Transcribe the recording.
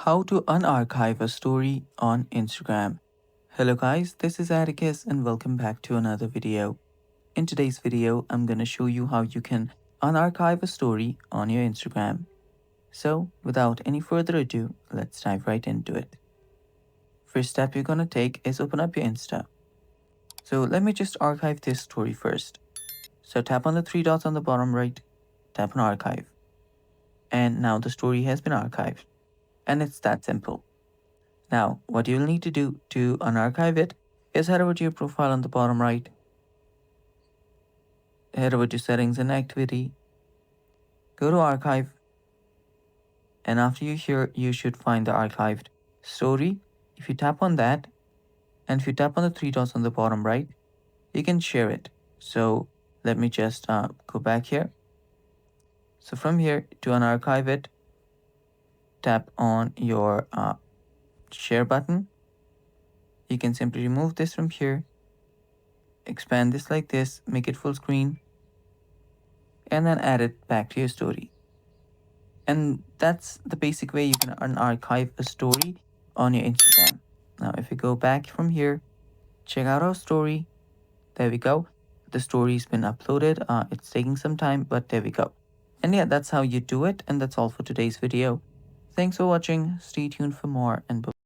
How to unarchive a story on Instagram. Hello guys, this is Atticus and welcome back to another video. In today's video, I'm gonna show you how you can unarchive a story on your Instagram. So without any further ado, let's dive right into it. First step you're gonna take is open up your Insta. So let me just archive this story first. So tap on the three dots on the bottom right, tap on archive. And now the story has been archived. And it's that simple. Now, what you'll need to do to unarchive it is head over to your profile on the bottom right, head over to settings and activity, go to archive, and after you're here, you should find the archived story. If you tap on that, and if you tap on the three dots on the bottom right, you can share it. So let me just go back here. So from here to unarchive it, tap on your share button. You can simply remove this from here, expand this like this, make it full screen, and then add it back to your story. And that's the basic way you can unarchive a story on your Instagram. Now, if we go back from here, check out our story. There we go. The story's been uploaded. It's taking some time, but there we go. And yeah, that's how you do it. And that's all for today's video. Thanks for watching. Stay tuned for more and bye.